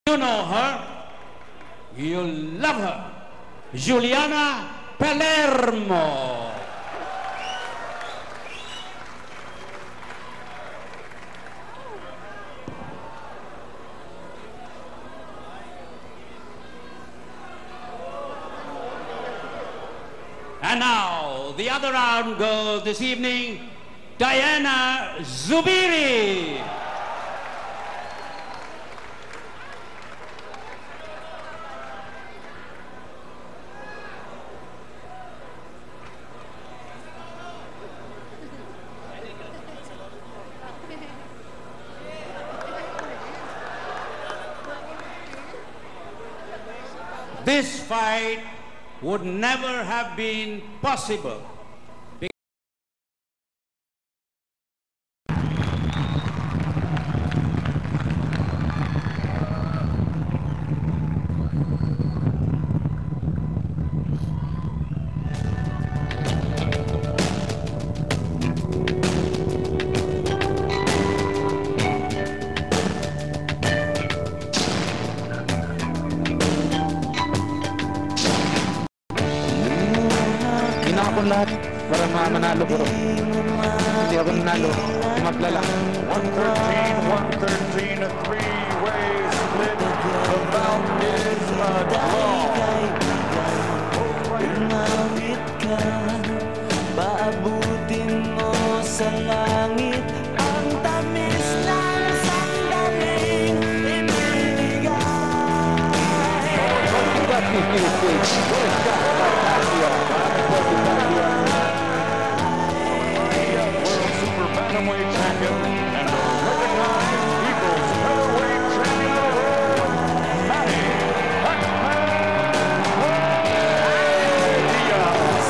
You know her, you love her, Juliana Palermo. And now, the other round girl this evening, Diana Zubiri. This fight would never have been possible. Lahat para manalo bro. Hindi ako nanalo. Tumapla lang. 113, a three-way split. The bout is a draw. Umawit ka, paabutin mo sa langit ang tamis ng sandaling ibinigay. Bantamweight champion and the recognized Eagles featherweight champion of the world, Manny Diaz.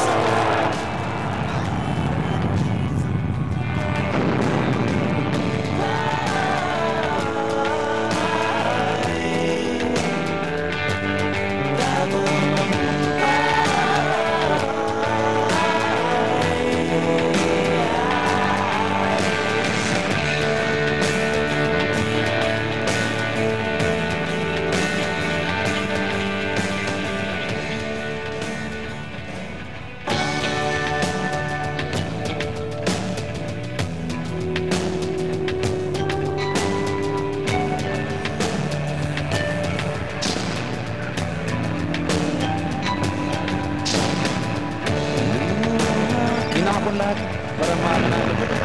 Lahat para manalo bro.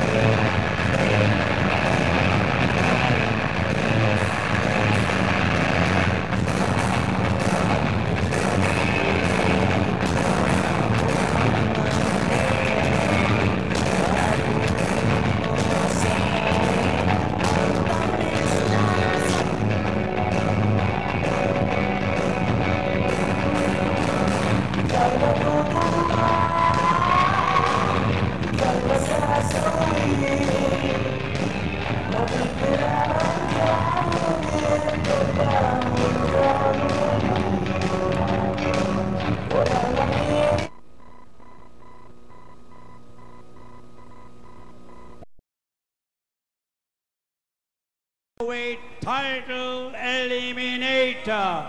Title eliminator.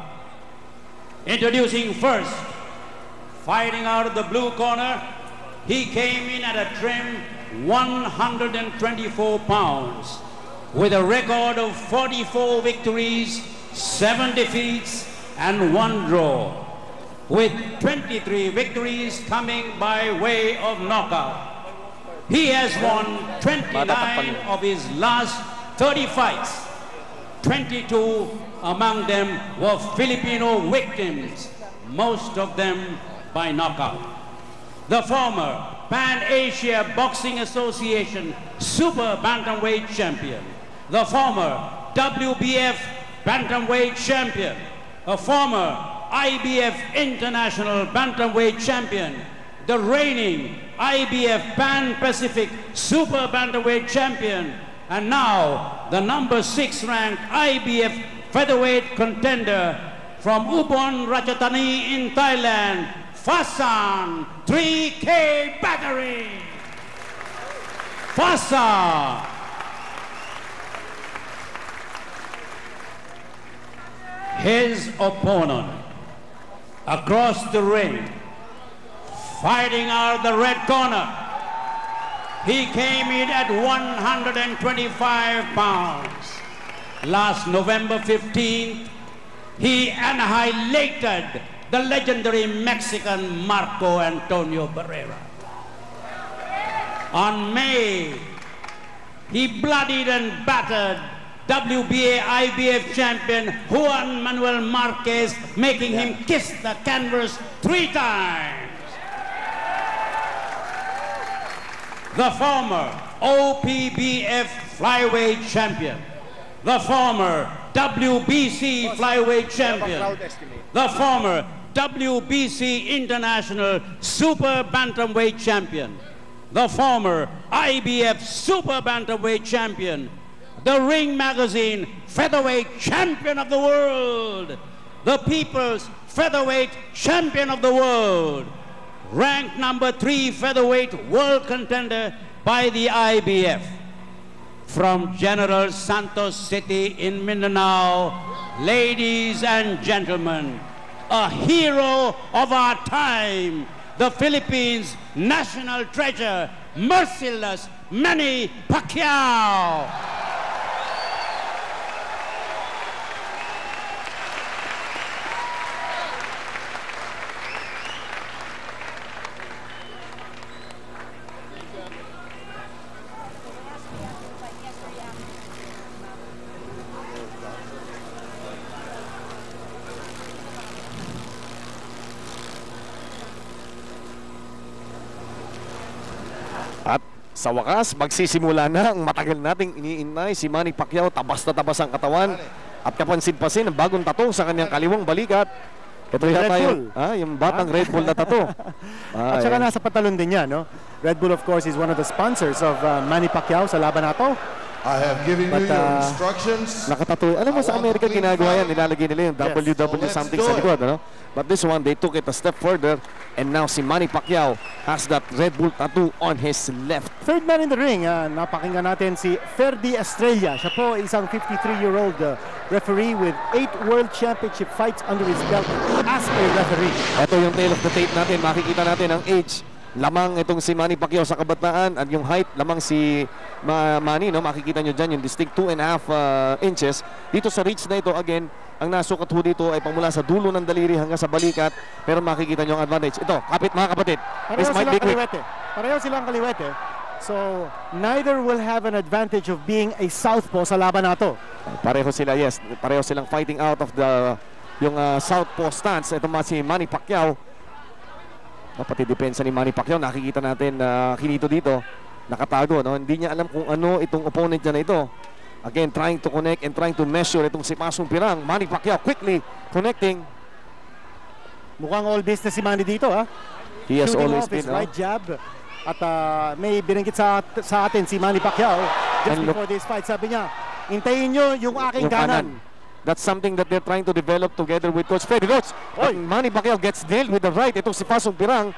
Introducing first, fighting out of the blue corner, he came in at a trim 124 pounds with a record of 44 victories, 7 defeats and 1 draw, with 23 victories coming by way of knockout. He has won 29 of his last 30 fights. 22 among them were Filipino victims, most of them by knockout. The former Pan Asia Boxing Association Super Bantamweight Champion, the former WBF Bantamweight Champion, a former IBF International Bantamweight Champion, the reigning IBF Pan Pacific Super Bantamweight Champion, and now the number 6 ranked IBF featherweight contender from Ubon Ratchathani in Thailand, Fasan 3K Battery. Fasan. his opponent. Across the ring, fighting out the red corner, he came in at 125 pounds. Last November 15th, he annihilated the legendary Mexican Marco Antonio Barrera. On May, he bloodied and battered WBA IBF champion Juan Manuel Marquez, making him kiss the canvas 3 times. The former OPBF flyweight champion, the former WBC flyweight champion, the former WBC International Super Bantamweight champion, the former IBF Super Bantamweight champion, the Ring Magazine Featherweight Champion of the World, the People's Featherweight Champion of the World, ranked number 3 featherweight world contender by the IBF. From General Santos City in Mindanao, ladies and gentlemen, a hero of our time, the Philippines' national treasure, Merciless Manny Pacquiao. At sa wakas, magsisimula na ang matagal nating iniinay si Manny Pacquiao. Tabas na tabas ang katawan at kapansin-pansin ang bagong tattoo sa kanyang kaliwang balikat. Ito yata yung batang Red Bull na tattoo. At saka nasa patalon din yan, no? Red Bull, of course, is one of the sponsors of Manny Pacquiao sa laban na to. I have given you your instructions. Nakatattoo. Alam mo, sa Amerika ginagawa yan, nilalagay nila yung WW something sa likod, ano? But this one, they took it a step further, and now si Manny Pacquiao has that Red Bull tattoo on his left. Third man in the ring, napakinggan natin si Ferdy Estrella. Siya po isang 53-year-old referee with 8 World Championship fights under his belt as a referee. Ito yung tail of the tape natin. Makikita natin ang age. Lamang itong si Manny Pacquiao sa kabataan, at yung height, lamang si Manny, no? Makikita nyo dyan yung distinct 2.5 inches. Dito sa reach na ito, again, ang nasukat ho dito ay pamula sa dulo ng daliri hanggang sa balikat, pero makikita nyo ang advantage. Ito, kapit mga kapatid. Pareho silang kaliwete. Pareho silang kaliwete. So, neither will have an advantage of being a southpaw sa laban na to. Pareho sila, yes. Pareho silang fighting out of the yung southpaw stance. Ito si Manny Pacquiao. Pati depensa ni Manny Pacquiao, nakikita natin kinito dito, nakatago, no? Hindi niya alam kung ano itong opponent niya na ito. Again, trying to connect and trying to measure itong si Pasong Pirang. Manny Pacquiao quickly connecting. Mukhang all business si Manny dito, ha? He has Shooting always off his been, right jab. At may binanggit sa atin si Manny Pacquiao just before this fight. Sabi niya, hintayin nyo yung aking kanan. That's something that they're trying to develop together with Coach Freddy Roach. Manny Pacquiao gets nailed with the right. Itong si Pasong Pirang,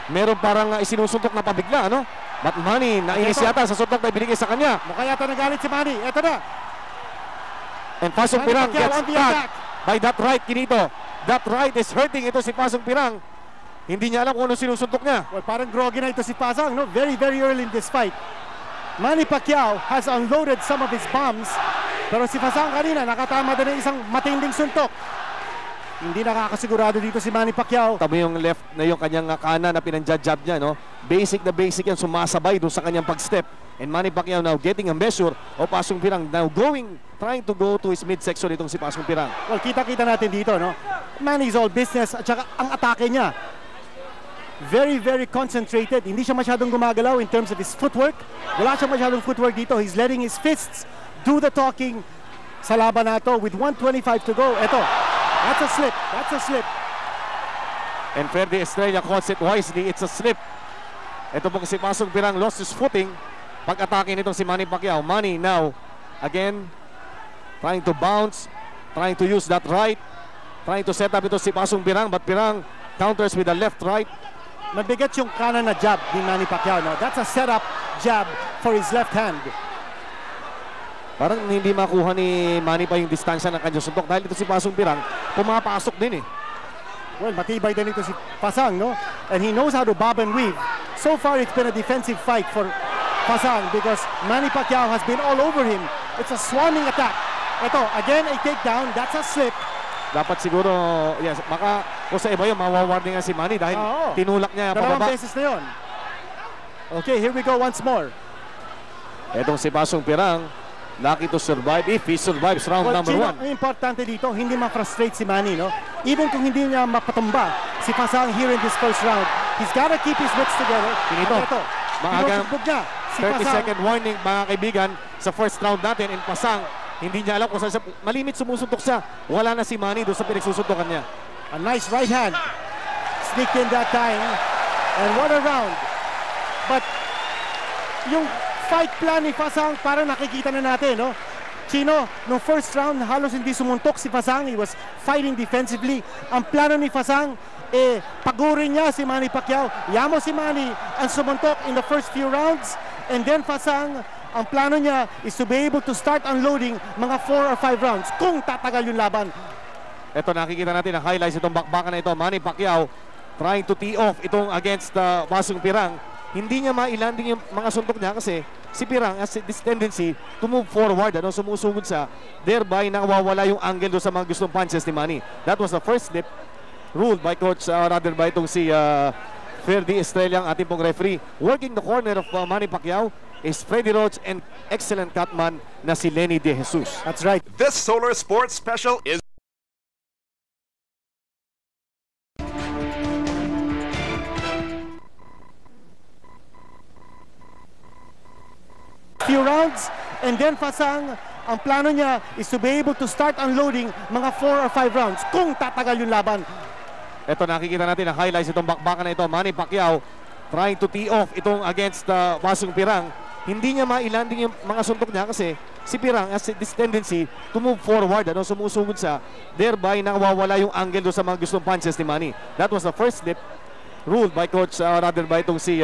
meron parang isinusuntok na pabigla, ano? But Manny, nainis yata sa suntok na ibinigay sa kanya. Mukha yata nagalit si Manny. Ito na. And Pasong Pirang gets tagged by that right, Kinito. That right is hurting ito si Pasong Pirang. Hindi niya alam kung ano sinusuntok niya. Well, parang groggy na ito si Pasang, no? Very, very early in this fight. Manny Pacquiao has unloaded some of his bombs, pero si Pasang kanina nakatama din ng isang matinding suntok. Hindi nakakasigurado dito si Manny Pacquiao. Tama yung left na yung kanyang kanan na pinanjab niya, no? Basic na basic yan, sumasabay doon sa kanyang pag-step. And Manny Pacquiao now getting a measure of Pasong Pirang, now trying to go to his midsection itong si Pasong Pirang. Well, kita-kita natin dito, no? Manny's all business, at saka ang atake niya, very, very concentrated. Hindi siya masyadong gumagalaw in terms of his footwork. Wala siya masyadong footwork dito. He's letting his fists do the talking sa laban na ito with 125 to go. Ito, that's a slip. That's a slip. And Ferdy Estrella calls it wisely. It's a slip. Ito pong si Pasong Pirang lost his footing pag-atake nitong si Manny Pacquiao. Manny now, again, trying to bounce, trying to use that right, trying to set up ito si Pasong Pirang, but Pirang counters with the left-right. Mabigat yung kanan na jab ni Manny Pacquiao. No? That's a setup jab for his left hand. Parang hindi makuha ni Manny pa yung distansya ng kanyang suntok dahil ito si Pasong Pirang pumapasok din eh. Well, matibay din ito si Pasang, no? And he knows how to bob and weave. So far, it's been a defensive fight for Pasang because Manny Pacquiao has been all over him. It's a swarming attack. Ito, again, a takedown. That's a slip. Dapat siguro, yes, baka kung sa iba yun, mawawarning nga si Manny dahil tinulak niya Dalawang pababa. beses na yun. Okay, here we go once more. Etong si Pasong Pirang, lucky to survive if he survives round number Chino, 1. ang importante dito, hindi ma-frustrate si Manny, no? Even kung hindi niya mapatumba si Pasang here in this first round, he's gotta keep his wits together. Pinito. At ito, Maagang tinutugbog niya si 30-second warning mga kaibigan sa first round natin, and Pasang hindi niya alam kung saan siya, malimit sumusuntok siya. Wala na si Manny doon sa pinagsusuntokan niya. A nice right hand. Sneaked in that time. And what a round. But yung fight plan ni Pasang, parang nakikita na natin, no? Chino, nung first round, halos hindi sumuntok si Pasang. He was fighting defensively. Ang plano ni Pasang, pagurin niya si Manny Pacquiao. Yamo si Manny ang sumuntok in the first few rounds. And then Pasang, ang plano niya is to be able to start unloading mga 4 or 5 rounds kung tatagal yung laban. Ito nakikita natin ang highlights itong bakbakan na ito. Manny Pacquiao trying to tee off itong against Pasong Pirang. Hindi niya mailanding yung mga suntok niya kasi si Pirang has this tendency to move forward, sumusugod siya, thereby nawawala yung angle doon sa mga gustong punches ni Manny. That was the first slip ruled by coach, rather by itong si Ferdy Estrella, ang ating pong referee. Working the corner of Manny Pacquiao is Freddy Roach and excellent cutman na si Lenny De Jesus. That's right. This Solar Sports Special is few rounds, and then Pasang, ang plano niya is to be able to start unloading mga 4 or 5 rounds kung tatagal yung laban. Ito nakikita natin ang highlights itong bakbakan na ito. Manny Pacquiao trying to tee off itong against Pasong Pirang. Hindi niya mailanding yung mga suntok niya kasi si Pirang has this tendency to move forward, sumusugod siya, thereby nawawala yung angle doon sa mga gustong punches ni Manny. That was the first slip ruled by coach, rather by itong si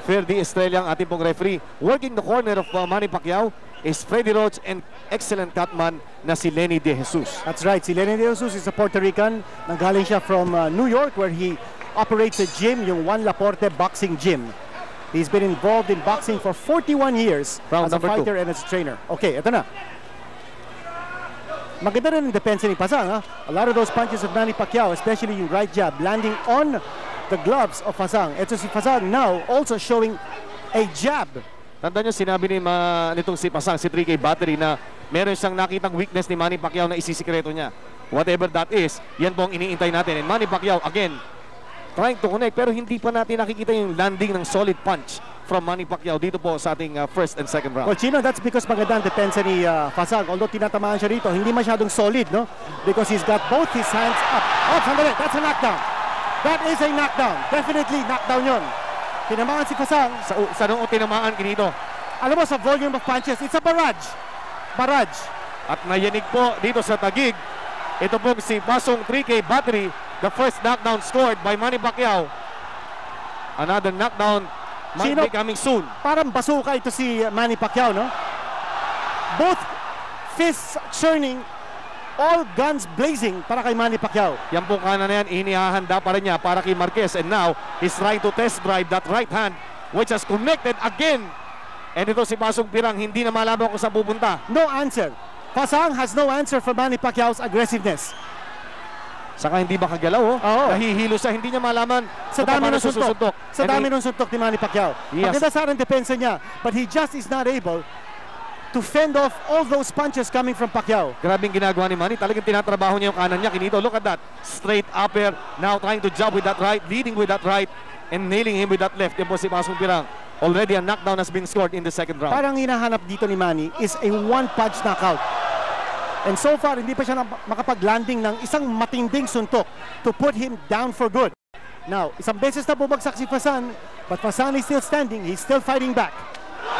Ferdy Estrella, ang ating pong referee. Working the corner of Manny Pacquiao is Freddy Roach and excellent cutman na si Lenny De Jesus. That's right. Si Lenny De Jesus is a Puerto Rican. Nanggaling siya from New York where he operates a gym, yung Juan Laporte Boxing Gym. He's been involved in boxing for 41 years Round as a number fighter 2. and as a trainer. Okay, ito na. Maganda rin ang depensa ni Pasang. A lot of those punches of Manny Pacquiao, especially yung right jab, landing on the gloves of Pasang. Ito si Pasang now also showing a jab. Tandaan nyo, sinabi ni nitong si Pasang, si 3K Battery, na meron siyang nakitang weakness ni Manny Pacquiao na isisikreto niya. Whatever that is, yan po ang iniintay natin. And Manny Pacquiao, again, trying to connect, pero hindi pa natin nakikita yung landing ng solid punch from Manny Pacquiao dito po sa ating first and second round. Well, Chino, that's because maganda ang depensa ni Pasang. Although tinatamaan siya rito, hindi masyadong solid, no? Because he's got both his hands up. Oh, sandali, that's a knockdown. That is a knockdown. Definitely knockdown yun. Tinamaan si Pasang. Sa noong tinamaan kinito. Alam mo, sa volume of punches, it's a barrage. Barrage. At nayanig po dito sa Taguig, ito po si Pasong 3K Battery, the first knockdown scored by Manny Pacquiao. Another knockdown might Sino? be coming soon. Parang basuka ito si Manny Pacquiao, no? Both fists churning, all guns blazing para kay Manny Pacquiao. Yan po kanan na yan, inihahanda pa rin niya para kay Marquez. And now, he's trying to test drive that right hand, which has connected again. And ito si Pasong Pirang, hindi na malaman kung saan pupunta. No answer. Pasang has no answer for Manny Pacquiao's aggressiveness. Saka hindi makagalaw, Oo. nahihilo siya, hindi niya malaman Sa kung dami paano ng suntok. susuntok. Sa dami ng suntok ni Manny Pacquiao. Yes. Maganda sa rin depensa niya, but he just is not able to fend off all those punches coming from Pacquiao. Grabing ginagawa ni Manny, talagang tinatrabaho niya yung kanan niya. Kinito, look at that, straight upper, now trying to jab with that right, leading with that right, and nailing him with that left. Yan po si Pasong Pirang. Already a knockdown has been scored in the second round. Parang hinahanap dito ni Manny is a one-punch knockout. And so far, hindi pa siya makapag-landing ng isang matinding suntok to put him down for good. Now, isang beses na bumagsak si Pasang, but Pasang is still standing. He's still fighting back.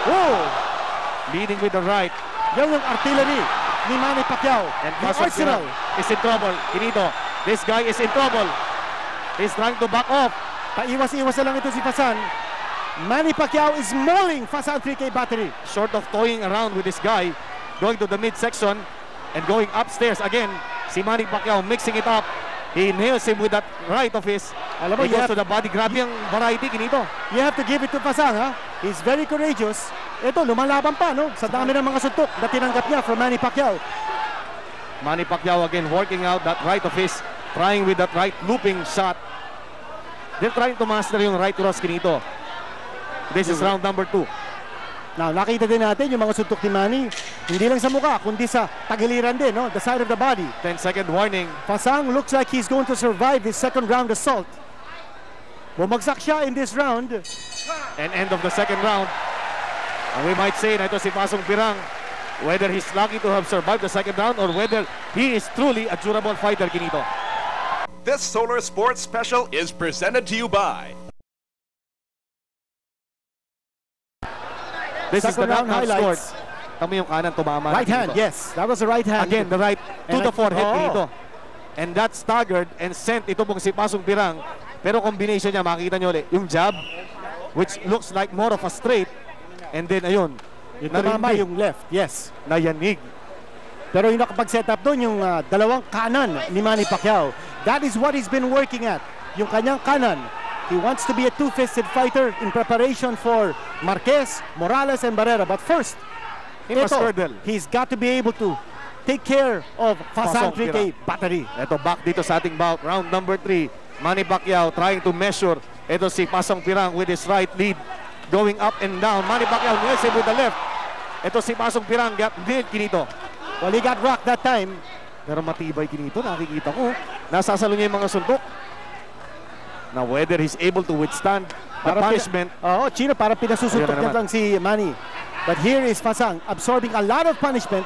Oh! Leading with the right. Yan yung artillery ni Manny Pacquiao. And The Pasong arsenal. Pirang is in trouble. Kinito, this guy is in trouble. He's trying to back off. Paiwas-iwas na lang ito si Pasang. Manny Pacquiao is mauling Pasang 3K Battery. Short of toying around with this guy, going to the midsection and going upstairs again. Si Manny Pacquiao mixing it up. He nails him with that right of his. Alam mo, He goes to the body. Grabe ang variety, Kinito. You have to give it to Pasang, ha? He's very courageous. Ito, lumalaban pa, no? Sa dami ng mga suntok na tinanggap niya from Manny Pacquiao. Manny Pacquiao again working out that right of his, trying with that right looping shot. They're trying to master yung right cross, Kinito. This is round number 2. Now, nakita din natin yung mga suntok ni Manny. Hindi lang sa mukha, kundi sa tagiliran din, no? The side of the body. 10-second warning. Pasang looks like he's going to survive his second round assault. Bumagsak siya in this round. And end of the second round. And we might say na ito si Pasong Pirang, whether he's lucky to have survived the second round or whether he is truly a durable fighter, Kinito. This Solar Sports Special is presented to you by This is the Second round knockout scored. highlights. Tama yung kanan tumama. Right hand, yes. That was the right hand. Again, the right to And the forehead, oh. Kinito. And that staggered and sent ito pong si Pasong Pirang. Pero combination niya, makikita nyo ulit, yung jab, which looks like more of a straight. And then, ayun, Yung tumama narinig, yung left, yes. nayanig. Pero yung nakapag-set up doon, yung dalawang kanan ni Manny Pacquiao. That is what he's been working at. Yung kanyang kanan. He wants to be a two-fisted fighter in preparation for Marquez, Morales, and Barrera. But first, He must ito, hurdle. he's got to be able to take care of Fasang Pasong 3K battery. Ito, back dito sa ating bout. Round number 3. Manny Pacquiao trying to measure. Ito si Pasong Pirang with his right lead. Going up and down. Manny Pacquiao nails him with the left. Ito si Pasong Pirang. Got nailed, Kinito. Well, he got rocked that time. Pero matibay, Kinito. Nakikita ko. Nasasalo niya yung mga suntok. Now, whether he's able to withstand the punishment. Oo, Chino, parang pinasusuntok Ayun na niya naman. lang si Manny. But here is Fasang absorbing a lot of punishment.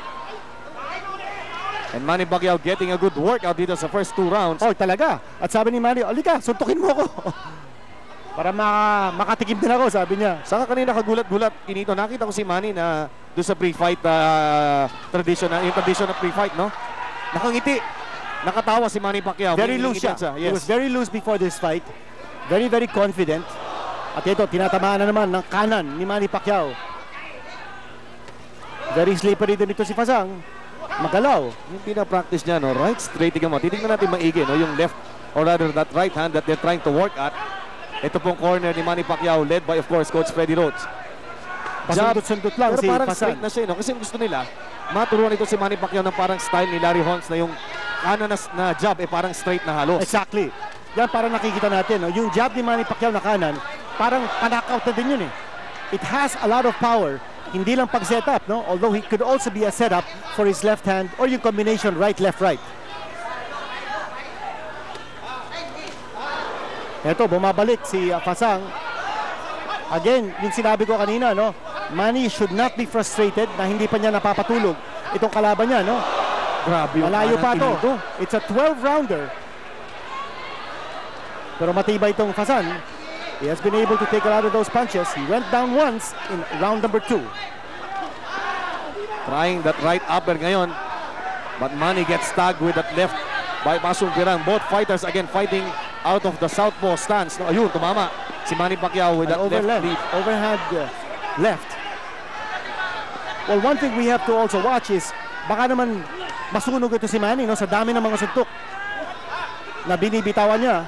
And Manny Pacquiao getting a good workout dito sa first 2 rounds. Oh, talaga. At sabi ni Manny, "Olika, suntukin mo ako." Para makatikim din ako, sabi niya. Saka kanina kagulat-gulat, Kinito. Nakita ko si Manny na doon sa pre-fight tradition, yung tradition na pre-fight, no? Nakangiti. Nakatawa si Manny Pacquiao. Very May loose siya. ngingitian He was very loose before this fight. Very, very confident. At ito, tinatamaan na naman ng kanan ni Manny Pacquiao. Very slippery din ito si Fasang. Magalaw. Yung pinapractice niya, no? Right straight, tingnan mo. Titignan natin maigi, no? Yung left, or rather that right hand that they're trying to work at. Ito pong corner ni Manny Pacquiao, led by, of course, Coach Freddie Rhodes. Pasundot-sundot lang Pero si parang Fasang. straight na siya, no? Kasi gusto nila, maturuan ito si Manny Pacquiao ng parang style ni Larry Holmes na yung kanan na jab, parang straight na halos. Exactly. Yan parang nakikita natin. No? Yung jab ni Manny Pacquiao na kanan, parang panakaut na din yun eh. It has a lot of power. Hindi lang pag-setup, no? Although he could also be a setup for his left hand or yung combination right, left, right. Eto, bumabalik si Fasang. Again, yung sinabi ko kanina, no? Manny should not be frustrated na hindi pa niya napapatulog itong kalaban niya, no? Grabe yung Malayo pa kanan, to. It's a 12-rounder. Pero matibay itong Fasang. He has been able to take a lot of those punches. He went down once in round number 2. Trying that right upper ngayon. But Manny gets tagged with that left by Pasong Pirang. Both fighters again fighting out of the southpaw stance. No, ayun, tumama si Manny Pacquiao with that left lead. Overhand left. Well, one thing we have to also watch is baka naman masunog ito si Manny, no? Sa dami ng mga suntok na binibitawan niya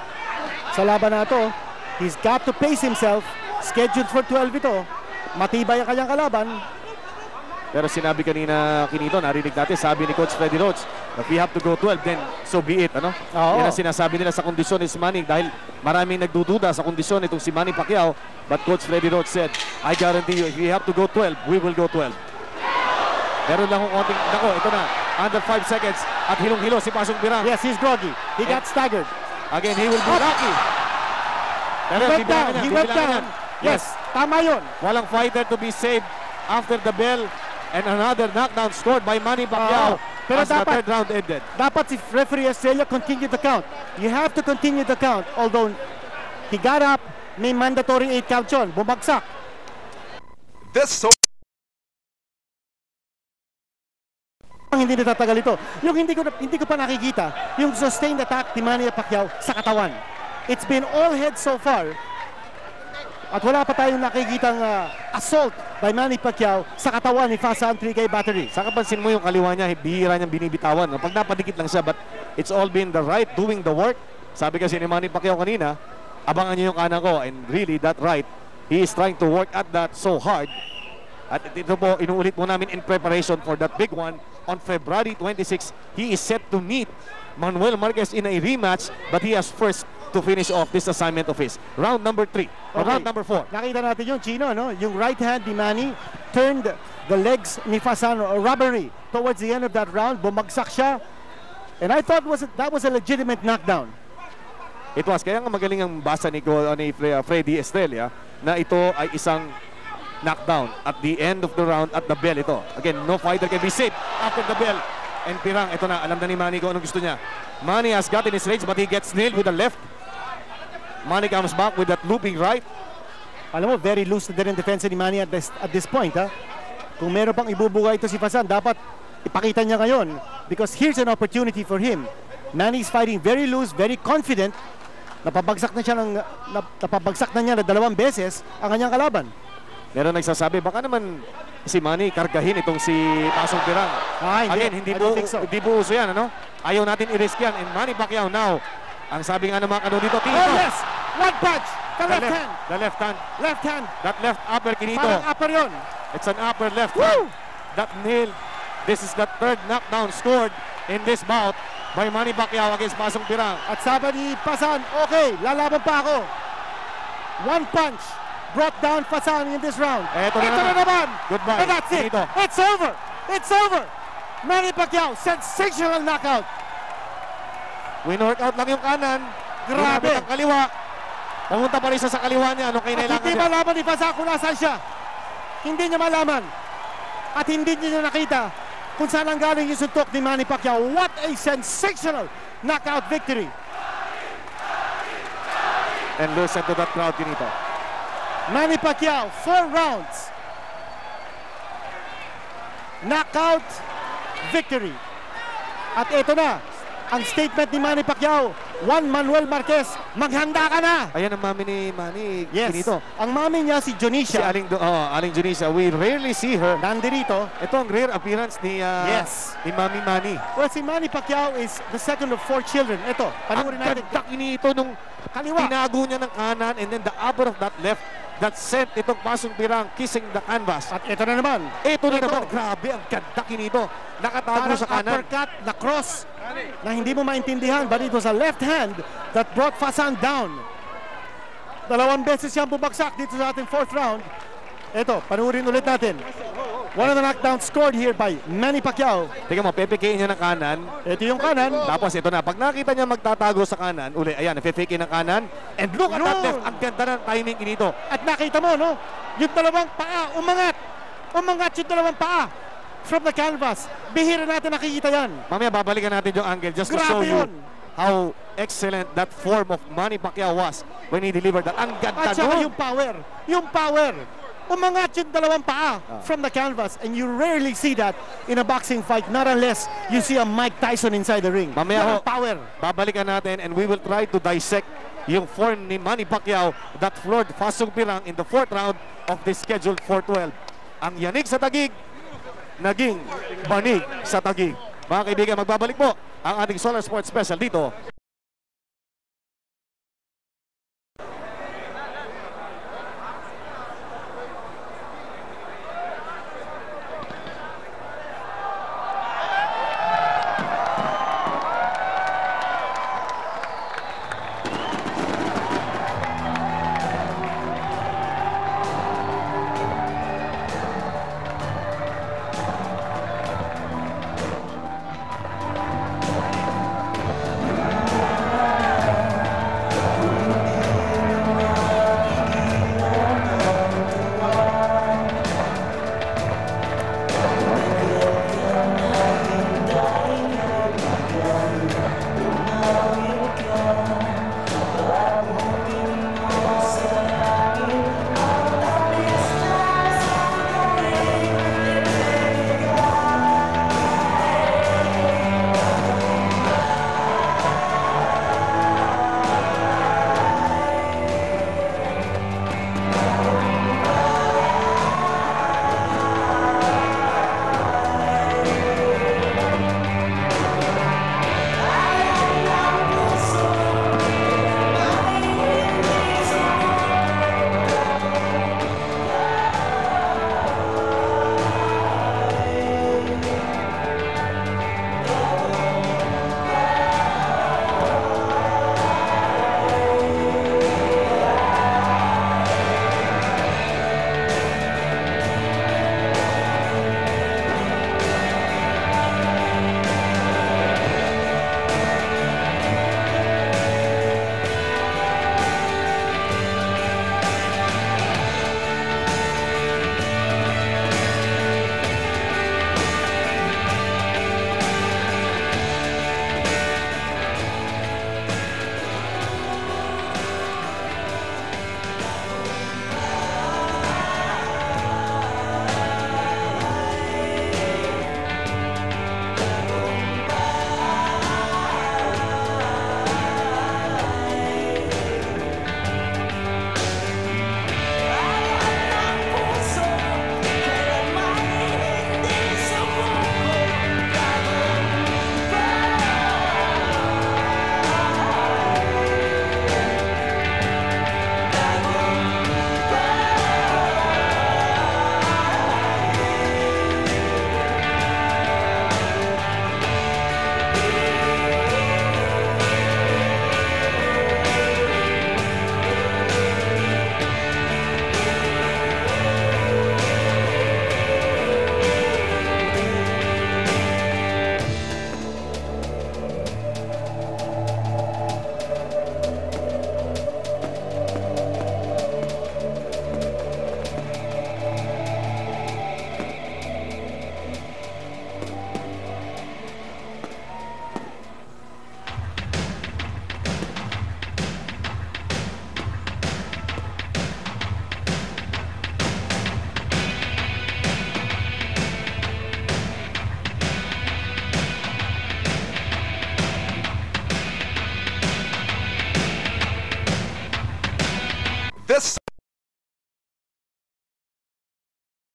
sa laban na ito. He's got to pace himself. Scheduled for 12 ito. Matibay ang kanyang kalaban. Pero sinabi kanina, Kinito, narinig natin, sabi ni Coach Freddie Rhodes, if we have to go 12, then so be it. Ano? Oo. Yan ang sinasabi nila sa kondisyon ni si Manny dahil maraming nagdududa sa kondisyon itong si Manny Pacquiao. But Coach Freddie Rhodes said, I guarantee you, if we have to go 12, we will go 12. Meron lang kong konting, nako, ito na, under 5 seconds at hilong-hilo si Pasong Pirang. Yes, he's groggy. He got staggered. Again, he will be lucky. Pero He went down. bibilangan He yan, went bibilangan down. yan. Yes, tama yun. Walang fighter to be saved after the bell and another knockdown scored by Manny Pacquiao. Pero as the dapat- third round ended. Dapat si referee Estrella continue the count. You have to continue the count. Although he got up, may mandatory 8 count yun. Bumagsak. this so Hindi natatagal ito. Yung hindi ko pa nakikita, yung sustained attack ni Manny Pacquiao sa katawan. It's been all head so far. At wala pa tayong nakikitang assault by Manny Pacquiao sa katawan ni Fasan 3K battery. Saka pansin mo yung kaliwa niya, bihira niyang binibitawan. Pag napadikit lang siya, but it's all been the right doing the work. Sabi kasi ni Manny Pacquiao kanina, abangan niyo yung kanan ko, and really that right, he is trying to work at that so hard. At ito po, inuulit mo namin in preparation for that big one on February 26. He is set to meet Manuel Marquez in a rematch, but he has first to finish off this assignment of his. Round number 3, or round number 4. Nakita natin yung Chino, no? Yung right hand ni Manny turned the legs ni Fasan robbery. Towards the end of that round, bumagsak siya. And I thought that was a legitimate knockdown. It was, kaya nga magaling ang basa ni Freddy Estrella na ito ay isang knockdown at the end of the round at the bell ito. Again, no fighter can be safe after the bell. And Pirang, ito na, alam na ni Manny kung anong gusto niya. Manny has gotten his range but he gets nailed with the left. Manny comes back with that looping right. Alam mo, very loose na din ang defense ni Manny at this point, ha? Kung meron pang ibubuga ito si Fasan, dapat ipakita niya ngayon because here's an opportunity for him. Manny is fighting very loose, very confident. Napabagsak na niya na 2 beses ang kanyang kalaban. Meron nagsasabi, baka naman si Manny kargahin itong si Pasong Pirang. Again, hindi po uso yan, ano? Ayaw natin i-risk yan. And Manny Pacquiao now, ang sabi nga ng mga kanong dito, oh yes! One punch! The left hand! The left hand. Left hand! That left upper, Kinito. Parang upper yun. It's an upper left hand. That nail. This is the 3rd knockdown scored in this bout by Manny Pacquiao against Pasong Pirang. At sabi ni Fasan, okay, lalaban pa ako. One punch brought down Fasan in this round. Ito na naman. Goodbye. And that's it. Kinito. It's over. It's over. Manny Pacquiao, sensational knockout. Win-workout lang yung kanan. Grabe. Ang kaliwa. Pumunta pa rin siya sa kaliwa niya. Anong kailangan hindi niya? malaman ni Fasan kung nasaan siya. Hindi niya malaman. At hindi niya nakita kung saan ang galing yung suntok ni Manny Pacquiao. What a sensational knockout victory. And listen to that crowd, Kinito. Manny Pacquiao, 4 rounds. Knockout victory. At ito na, ang statement ni Manny Pacquiao. Juan Manuel Marquez, maghanda ka na. Ayan ang mami ni Manny, yes. Kinito. Ang mami niya si Si Jonisha. Aling Jonisha. We rarely see her. Nandirito. Ito ang rare appearance ni ni Mami Manny. Well, si Manny Pacquiao is the second of 4 children. Ito, panoorin natin. Ang ganda Kinito nung kaliwa. tinago niya ng kanan and then the upper of that left that sent itong Pasong Pirang kissing the canvas. At ito na naman. Ito na naman. Grabe, ang ganda Kinito. Nakatago Parang sa kanan. uppercut na cross na hindi mo maintindihan, but it was a left hand that brought Fasan down. 2 beses siyang bumagsak dito sa ating 4th round. Ito, panurin ulit natin. One of the knockdowns scored here by Manny Pacquiao. Tingnan mo, pepekayin niya ng kanan. Ito yung kanan. Tapos ito na, pag nakita niya magtatago sa kanan, uli, ayan, napepeke ng kanan. And look at that left. Ang ganda ng timing Kinito. At nakita mo, no? Yung 2 paa, umangat. Umangat yung 2 paa from the canvas. Bihira natin nakikita yan. Mamaya babalikan natin yung angle just to show you how excellent that form of Manny Pacquiao was when he delivered that. Ang ganda at saka nun. yung power. Umangat yung 2 paa from the canvas, and you rarely see that in a boxing fight, not unless you see a Mike Tyson inside the ring. Mamaya ho, power. babalikan natin and we will try to dissect yung form ni Manny Pacquiao that floored Pasong Pirang in the 4th round of this scheduled 412. Ang yanig sa tagig, naging banig sa tagig. Mga kaibigan, magbabalik po ang ating Solar Sports Special dito.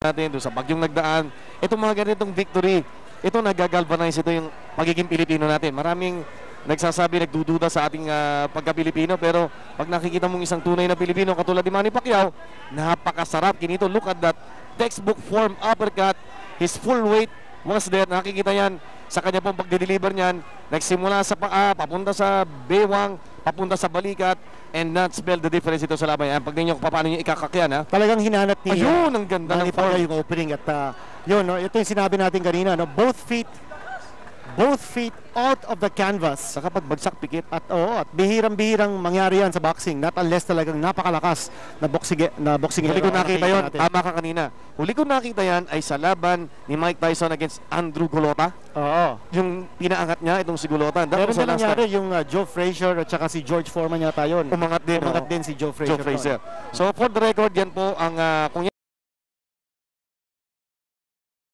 natin doon sa bagyong nagdaan. Itong mga ganitong victory, ito nagagalvanize ito yung pagiging Pilipino natin. Maraming nagsasabi, nagdududa sa ating pagka-Pilipino, pero pag nakikita mong isang tunay na Pilipino katulad ni Manny Pacquiao, napakasarap kinito. Look at that textbook form uppercut. His full weight was there. Nakikita yan sa kanya pong pagde-deliver niyan. Nagsimula sa paa, papunta sa bewang, papunta sa balikat, and not spell the difference ito sa laban. Yan, pag ninyo paano nyo ikakakyan, ha? Talagang hinanat ni Ayun, ang ganda ng Manny Pacquiao yung opening at yun, no, ito yung sinabi natin kanina, no, both feet out of the canvas. Saka pag bagsak pikit. At at bihirang-bihirang mangyari yan sa boxing, not unless talagang napakalakas na boxing. Huli ko nakita yon, tama ka kanina. Huli ko nakita yan ay sa laban ni Mike Tyson against Andrew Golota. Oo. Yung pinaangat niya itong si Golota. Meron din nangyari yung Joe Frazier at saka si George Foreman yata yun. Umangat din si Joe Frazier. So for the record, yan po ang kung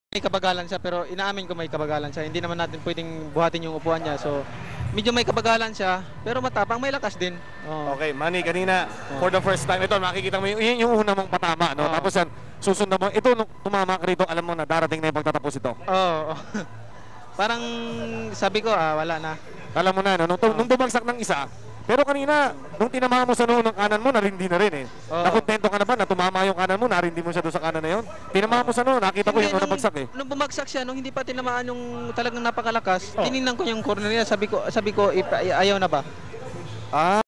May kabagalan siya, pero inaamin ko may kabagalan siya. Hindi naman natin pwedeng buhatin yung upuan niya. So, medyo may kabagalan siya, pero matapang, may lakas din. Okay, Manny, kanina, for the first time, ito, makikita mo yung una mong patama, no? Tapos yan, susunod mo, ito, nung tumama ka rito, alam mo na, darating na yung pagtatapos ito. Oo. Parang sabi ko, wala na. Alam mo na, no? Nung bumagsak ng isa, pero kanina, nung tinama mo sa noo ng kanan mo, narindi na rin eh. Nakontento ka na ba na tumama yung kanan mo, narindi mo siya doon sa kanan na yun? Tinama mo sa noo, nakita ko yung nabagsak eh. Nung bumagsak siya, nung hindi pa tinamaan yung talagang napakalakas, tinignan ko yung corner niya, sabi ko, ayaw na ba?